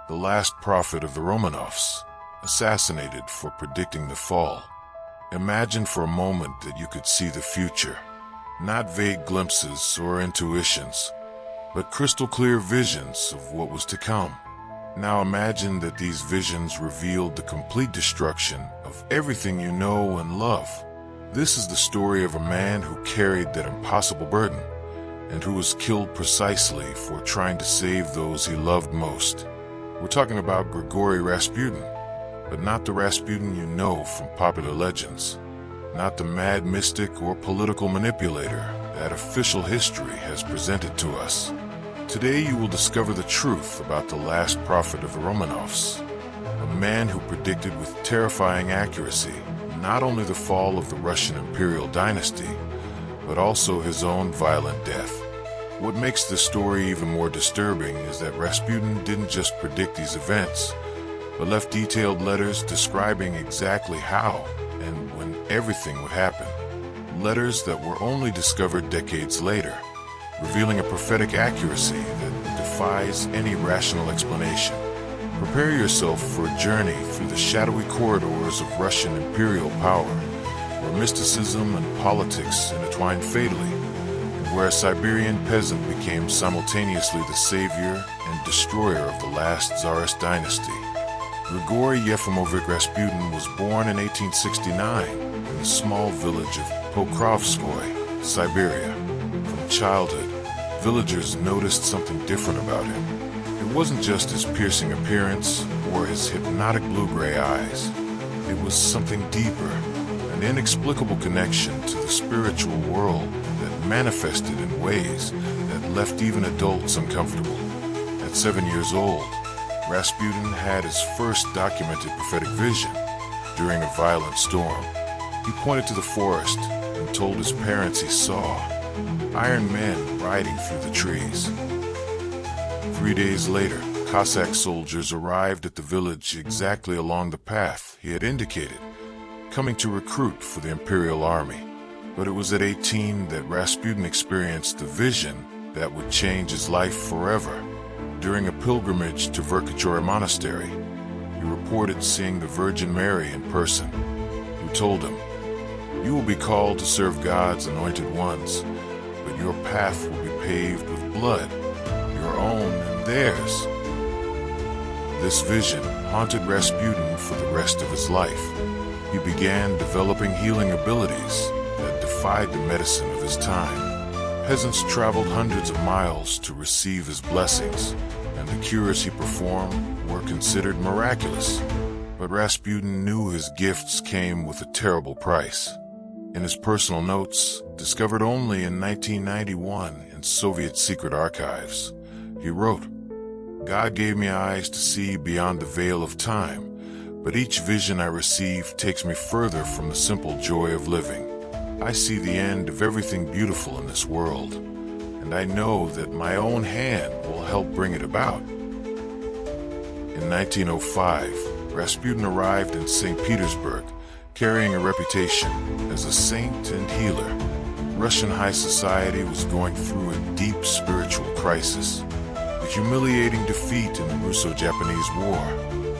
the last prophet of the Romanovs, assassinated for predicting the fall. Imagine for a moment that you could see the future. Not vague glimpses or intuitions, but crystal clear visions of what was to come. Now imagine that these visions revealed the complete destruction of everything you know and love. This is the story of a man who carried that impossible burden, and who was killed precisely for trying to save those he loved most. We're talking about Grigori Rasputin, but not the Rasputin you know from popular legends. Not the mad mystic or political manipulator that official history has presented to us. Today you will discover the truth about the last prophet of the Romanovs, a man who predicted with terrifying accuracy not only the fall of the Russian Imperial dynasty, but also his own violent death. What makes this story even more disturbing is that Rasputin didn't just predict these events, but left detailed letters describing exactly how and when everything would happen. Letters that were only discovered decades later, revealing a prophetic accuracy that defies any rational explanation. Prepare yourself for a journey through the shadowy corridors of Russian imperial power, where mysticism and politics intertwined fatally, and where a Siberian peasant became simultaneously the savior and destroyer of the last Tsarist dynasty. Grigori Yefimovich Rasputin was born in 1869 in the small village of Pokrovskoye, Siberia. From childhood, villagers noticed something different about him. It wasn't just his piercing appearance or his hypnotic blue-gray eyes. It was something deeper, an inexplicable connection to the spiritual world that manifested in ways that left even adults uncomfortable. At 7 years old, Rasputin had his first documented prophetic vision. During a violent storm, he pointed to the forest and told his parents he saw iron men riding through the trees. 3 days later, Cossack soldiers arrived at the village exactly along the path he had indicated, coming to recruit for the Imperial Army. But it was at 18 that Rasputin experienced the vision that would change his life forever. During a pilgrimage to Verkhachora Monastery, he reported seeing the Virgin Mary in person, who told him, "You will be called to serve God's anointed ones, but your path will be paved with blood, your own and theirs." This vision haunted Rasputin for the rest of his life. He began developing healing abilities that defied the medicine of his time. Peasants traveled hundreds of miles to receive his blessings, and the cures he performed were considered miraculous. But Rasputin knew his gifts came with a terrible price. In his personal notes, discovered only in 1991 in Soviet secret archives, he wrote, "God gave me eyes to see beyond the veil of time, but each vision I receive takes me further from the simple joy of living. I see the end of everything beautiful in this world, and I know that my own hand will help bring it about." In 1905, Rasputin arrived in St. Petersburg, carrying a reputation as a saint and healer. Russian high society was going through a deep spiritual crisis. The humiliating defeat in the Russo-Japanese War,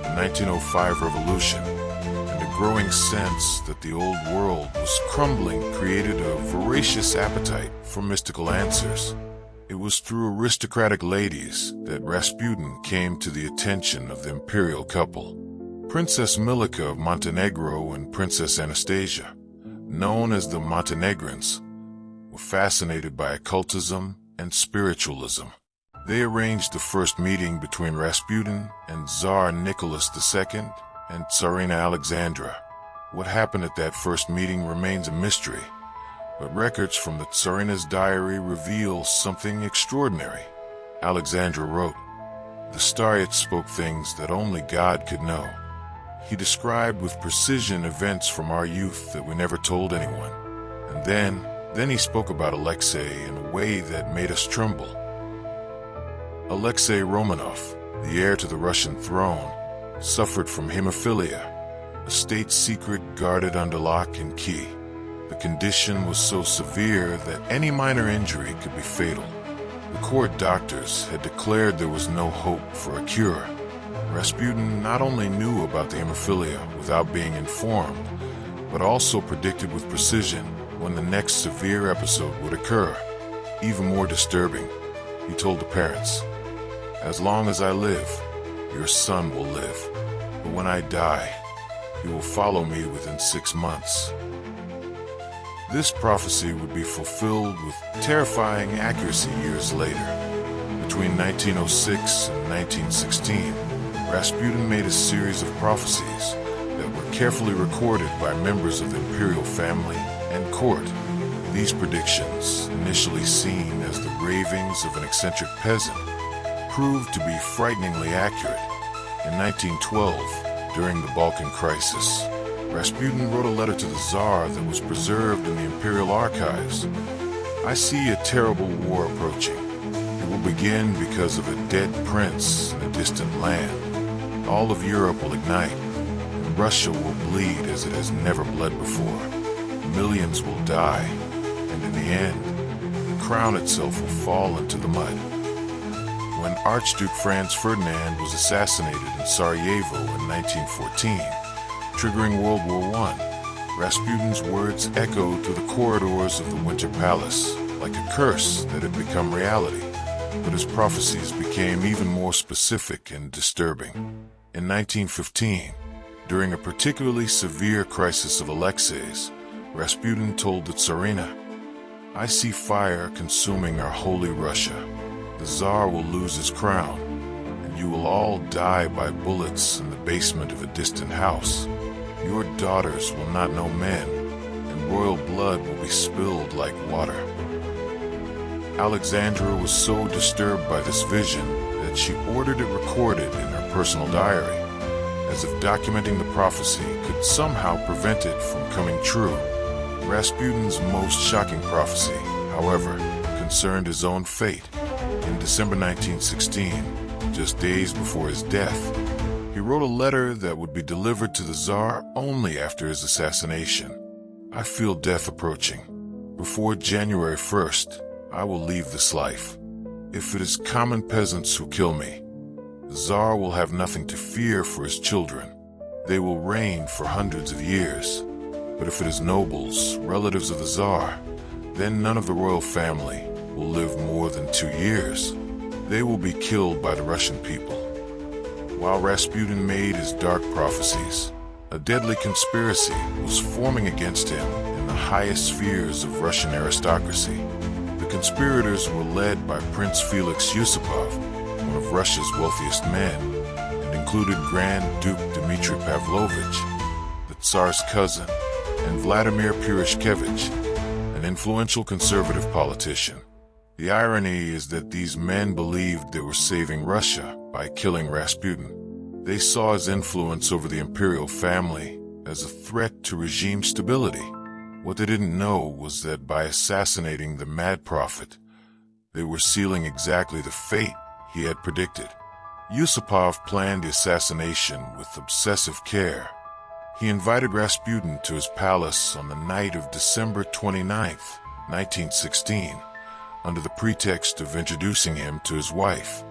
the 1905 Revolution, and a growing sense that the old world was crumbling created a voracious appetite for mystical answers. It was through aristocratic ladies that Rasputin came to the attention of the imperial couple. Princess Milika of Montenegro and Princess Anastasia, known as the Montenegrins, were fascinated by occultism and spiritualism. They arranged the first meeting between Rasputin and Tsar Nicholas II and Tsarina Alexandra. What happened at that first meeting remains a mystery, but records from the Tsarina's diary reveal something extraordinary. Alexandra wrote, "The Starets spoke things that only God could know. He described with precision events from our youth that we never told anyone. And then he spoke about Alexei in a way that made us tremble. Alexei Romanov, the heir to the Russian throne, suffered from hemophilia, a state secret guarded under lock and key. The condition was so severe that any minor injury could be fatal. The court doctors had declared there was no hope for a cure. Rasputin not only knew about the hemophilia without being informed, but also predicted with precision when the next severe episode would occur. Even more disturbing, he told the parents, "As long as I live, your son will live. But when I die, he will follow me within 6 months." This prophecy would be fulfilled with terrifying accuracy years later. Between 1906 and 1916, Rasputin made a series of prophecies that were carefully recorded by members of the imperial family and court. These predictions, initially seen as the ravings of an eccentric peasant, proved to be frighteningly accurate. In 1912, during the Balkan crisis, Rasputin wrote a letter to the Tsar that was preserved in the Imperial archives. "I see a terrible war approaching. It will begin because of a dead prince in a distant land. All of Europe will ignite, and Russia will bleed as it has never bled before. Millions will die, and in the end, the crown itself will fall into the mud." When Archduke Franz Ferdinand was assassinated in Sarajevo in 1914, triggering World War I, Rasputin's words echoed through the corridors of the Winter Palace like a curse that had become reality. But his prophecies became even more specific and disturbing. In 1915, during a particularly severe crisis of Alexei's, Rasputin told the Tsarina, "I see fire consuming our holy Russia. The Tsar will lose his crown, and you will all die by bullets in the basement of a distant house. Your daughters will not know men, and royal blood will be spilled like water." Alexandra was so disturbed by this vision that she ordered it recorded in her personal diary, as if documenting the prophecy could somehow prevent it from coming true. Rasputin's most shocking prophecy, however, concerned his own fate. In December 1916, just days before his death, he wrote a letter that would be delivered to the Tsar only after his assassination. "I feel death approaching. Before January 1st, I will leave this life. If it is common peasants who kill me, the Tsar will have nothing to fear for his children. They will reign for hundreds of years. But if it is nobles, relatives of the Tsar, then none of the royal family will live more than 2 years. They will be killed by the Russian people." While Rasputin made his dark prophecies, a deadly conspiracy was forming against him in the highest spheres of Russian aristocracy. The conspirators were led by Prince Felix Yusupov, one of Russia's wealthiest men, and included Grand Duke Dmitry Pavlovich, the Tsar's cousin, and Vladimir Purishkevich, an influential conservative politician. The irony is that these men believed they were saving Russia by killing Rasputin. They saw his influence over the imperial family as a threat to regime stability. What they didn't know was that by assassinating the mad prophet, they were sealing exactly the fate he had predicted. Yusupov planned the assassination with obsessive care. He invited Rasputin to his palace on the night of December 29th, 1916, under the pretext of introducing him to his wife,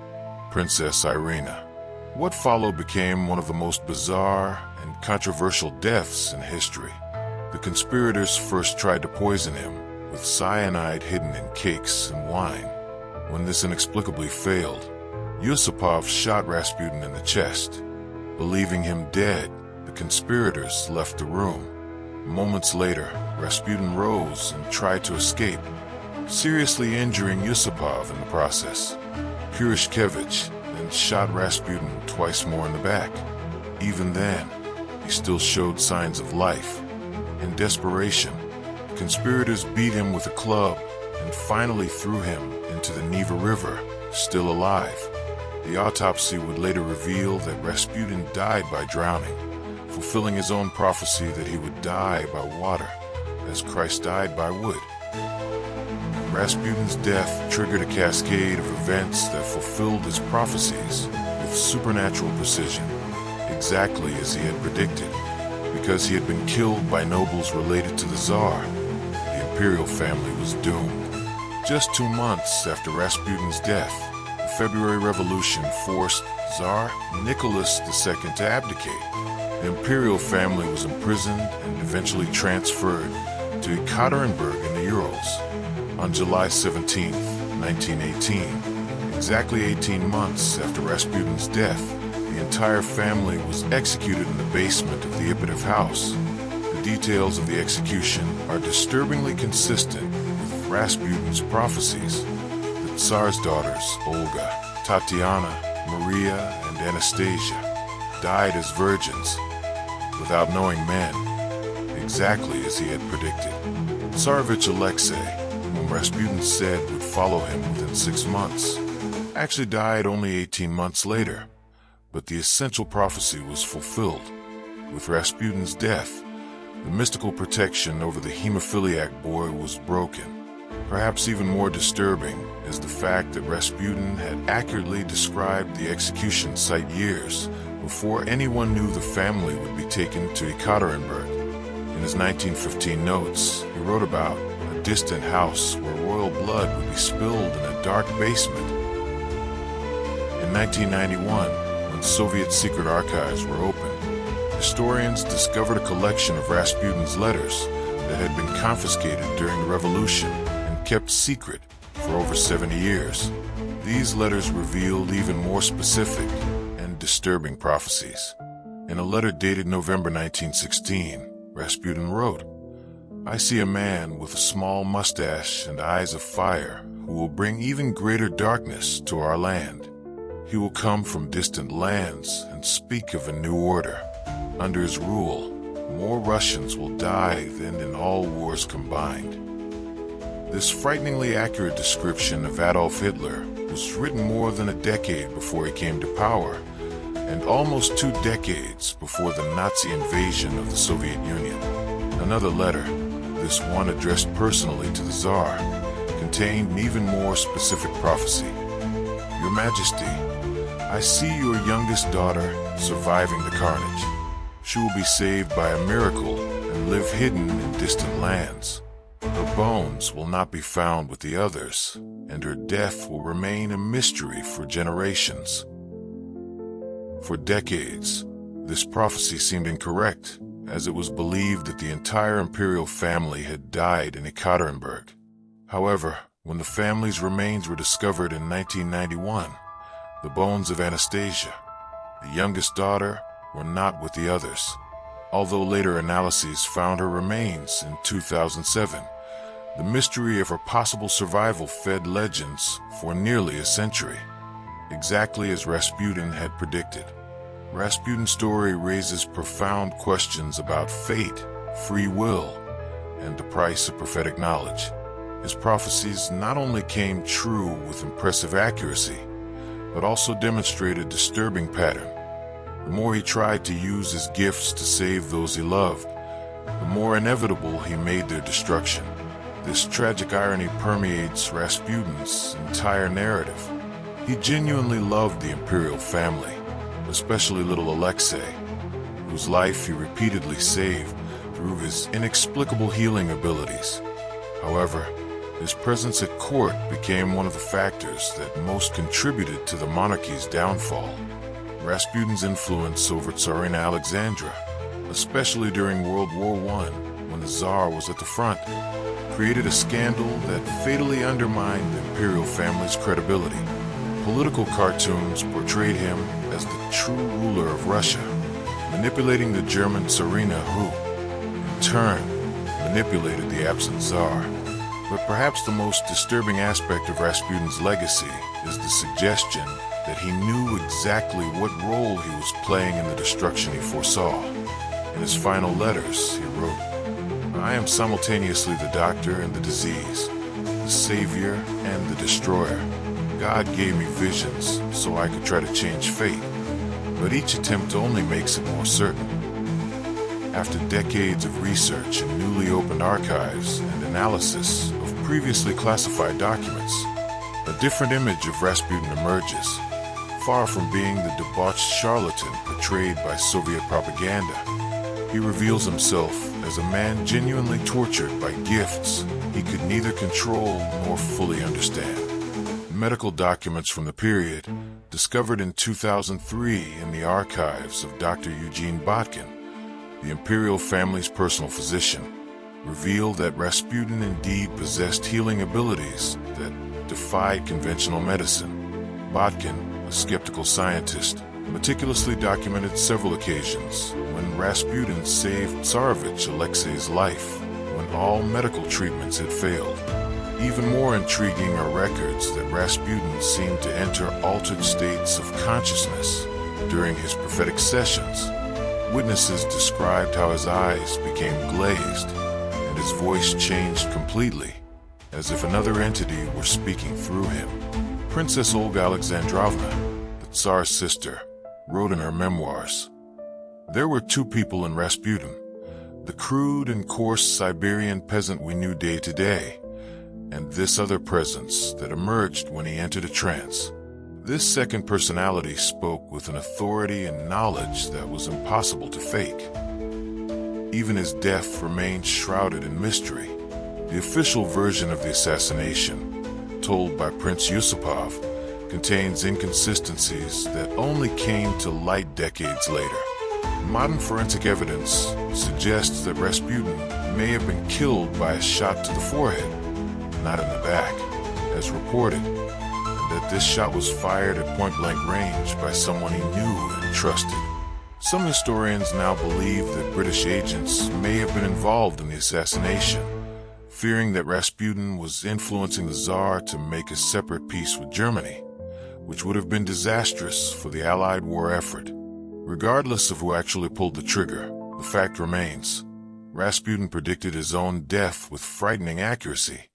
Princess Irina. What followed became one of the most bizarre and controversial deaths in history. The conspirators first tried to poison him with cyanide hidden in cakes and wine. When this inexplicably failed, Yusupov shot Rasputin in the chest. Believing him dead, the conspirators left the room. Moments later, Rasputin rose and tried to escape, seriously injuring Yusupov in the process. Purishkevich then shot Rasputin twice more in the back. Even then, he still showed signs of life. In desperation, the conspirators beat him with a club and finally threw him into the Neva River, still alive. The autopsy would later reveal that Rasputin died by drowning, fulfilling his own prophecy that he would die by water, as Christ died by wood. Rasputin's death triggered a cascade of events that fulfilled his prophecies with supernatural precision, exactly as he had predicted. Because he had been killed by nobles related to the Tsar, the imperial family was doomed. Just 2 months after Rasputin's death, the February Revolution forced Tsar Nicholas II to abdicate. The imperial family was imprisoned and eventually transferred to Ekaterinburg in the Urals. On July 17, 1918, exactly 18 months after Rasputin's death, the entire family was executed in the basement of the Ipatov house. The details of the execution are disturbingly consistent with Rasputin's prophecies. The Tsar's daughters, Olga, Tatiana, Maria, and Anastasia, died as virgins, without knowing men, exactly as he had predicted. Tsarevich Alexei, whom Rasputin said would follow him within 6 months, actually died only 18 months later. But the essential prophecy was fulfilled. With Rasputin's death, the mystical protection over the hemophiliac boy was broken. Perhaps even more disturbing is the fact that Rasputin had accurately described the execution site years before anyone knew the family would be taken to Ekaterinburg. In his 1915 notes, he wrote about a distant house where royal blood would be spilled in a dark basement. In 1991, when Soviet secret archives were opened, historians discovered a collection of Rasputin's letters that had been confiscated during the revolution and kept secret for over 70 years. These letters revealed even more specific and disturbing prophecies. In a letter dated November 1916, Rasputin wrote, "I see a man with a small mustache and eyes of fire who will bring even greater darkness to our land. He will come from distant lands and speak of a new order. Under his rule, more Russians will die than in all wars combined." This frighteningly accurate description of Adolf Hitler was written more than a decade before he came to power, and almost 2 decades before the Nazi invasion of the Soviet Union. Another letter, this one addressed personally to the Tsar, contained an even more specific prophecy. "Your Majesty, I see your youngest daughter surviving the carnage. She will be saved by a miracle and live hidden in distant lands. Her bones will not be found with the others, and her death will remain a mystery for generations." For decades, this prophecy seemed incorrect, as it was believed that the entire imperial family had died in Ekaterinburg. However, when the family's remains were discovered in 1991, the bones of Anastasia, the youngest daughter, were not with the others, although later analyses found her remains in 2007. The mystery of her possible survival fed legends for nearly a century, exactly as Rasputin had predicted. Rasputin's story raises profound questions about fate, free will, and the price of prophetic knowledge. His prophecies not only came true with impressive accuracy, but also demonstrate a disturbing pattern. The more he tried to use his gifts to save those he loved, the more inevitable he made their destruction. This tragic irony permeates Rasputin's entire narrative. He genuinely loved the imperial family, especially little Alexei, whose life he repeatedly saved through his inexplicable healing abilities. However, his presence at court became one of the factors that most contributed to the monarchy's downfall. Rasputin's influence over Tsarina Alexandra, especially during World War I, when the Tsar was at the front, created a scandal that fatally undermined the imperial family's credibility. Political cartoons portrayed him as the true ruler of Russia, manipulating the German Tsarina who, in turn, manipulated the absent Tsar. But perhaps the most disturbing aspect of Rasputin's legacy is the suggestion that he knew exactly what role he was playing in the destruction he foresaw. In his final letters, he wrote, "I am simultaneously the doctor and the disease, the savior and the destroyer. God gave me visions so I could try to change fate, but each attempt only makes it more certain." After decades of research and newly opened archives and analysis of previously classified documents, a different image of Rasputin emerges. Far from being the debauched charlatan portrayed by Soviet propaganda, he reveals himself as a man genuinely tortured by gifts he could neither control nor fully understand. medical documents from the period, discovered in 2003 in the archives of Dr. Eugene Botkin, the imperial family's personal physician, revealed that Rasputin indeed possessed healing abilities that defied conventional medicine. Botkin, a skeptical scientist, meticulously documented several occasions when Rasputin saved Tsarevich Alexei's life when all medical treatments had failed. Even more intriguing are records that Rasputin seemed to enter altered states of consciousness during his prophetic sessions. Witnesses described how his eyes became glazed and his voice changed completely, as if another entity were speaking through him. Princess Olga Alexandrovna, the Tsar's sister, wrote in her memoirs, "There were two people in Rasputin, the crude and coarse Siberian peasant we knew day to day, and this other presence that emerged when he entered a trance. This second personality spoke with an authority and knowledge that was impossible to fake. Even his death remained shrouded in mystery. The official version of the assassination, told by Prince Yusupov, contains inconsistencies that only came to light decades later. Modern forensic evidence suggests that Rasputin may have been killed by a shot to the forehead, not in the back, as reported, and that this shot was fired at point-blank range by someone he knew and trusted. Some historians now believe that British agents may have been involved in the assassination, fearing that Rasputin was influencing the Tsar to make a separate peace with Germany, which would have been disastrous for the Allied war effort. Regardless of who actually pulled the trigger, the fact remains, Rasputin predicted his own death with frightening accuracy,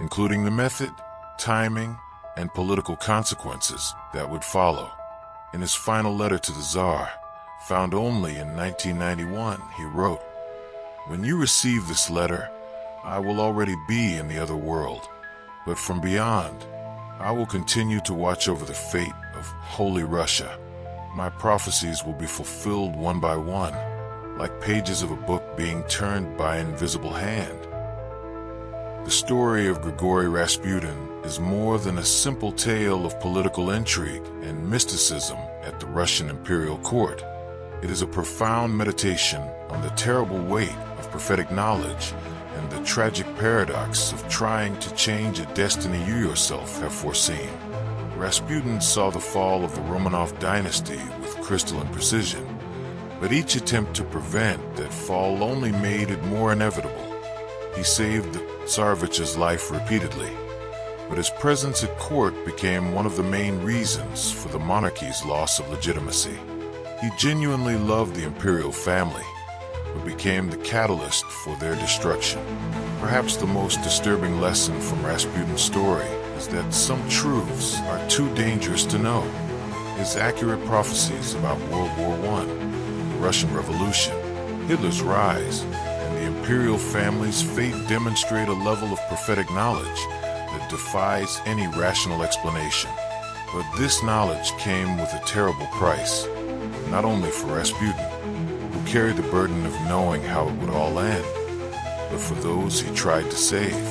including the method, timing, and political consequences that would follow. In his final letter to the Tsar, found only in 1991, he wrote, "When you receive this letter, I will already be in the other world, but from beyond, I will continue to watch over the fate of Holy Russia. My prophecies will be fulfilled one by one, like pages of a book being turned by an invisible hand." The story of Grigori Rasputin is more than a simple tale of political intrigue and mysticism at the Russian imperial court. It is a profound meditation on the terrible weight of prophetic knowledge and the tragic paradox of trying to change a destiny you yourself have foreseen. Rasputin saw the fall of the Romanov dynasty with crystalline precision, but each attempt to prevent that fall only made it more inevitable. He saved the Tsarevich's life repeatedly, but his presence at court became one of the main reasons for the monarchy's loss of legitimacy. He genuinely loved the imperial family, but became the catalyst for their destruction. Perhaps the most disturbing lesson from Rasputin's story is that some truths are too dangerous to know. His accurate prophecies about World War I, the Russian Revolution, Hitler's rise, and the imperial family's fate demonstrate a level of prophetic knowledge that defies any rational explanation. But this knowledge came with a terrible price, not only for Rasputin, who carried the burden of knowing how it would all end, but for those he tried to save.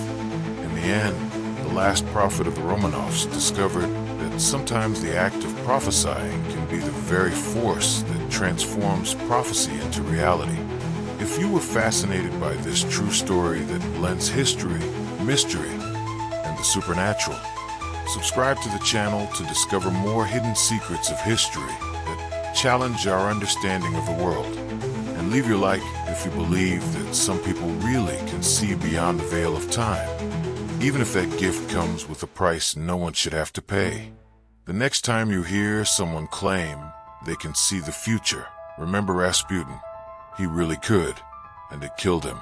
In the end, the last prophet of the Romanovs discovered that sometimes the act of prophesying can be the very force that transforms prophecy into reality. If you were fascinated by this true story that blends history, mystery, and the supernatural, subscribe to the channel to discover more hidden secrets of history that challenge our understanding of the world. And leave your like if you believe that some people really can see beyond the veil of time, even if that gift comes with a price no one should have to pay. The next time you hear someone claim they can see the future, remember Rasputin. He really could, and it killed him.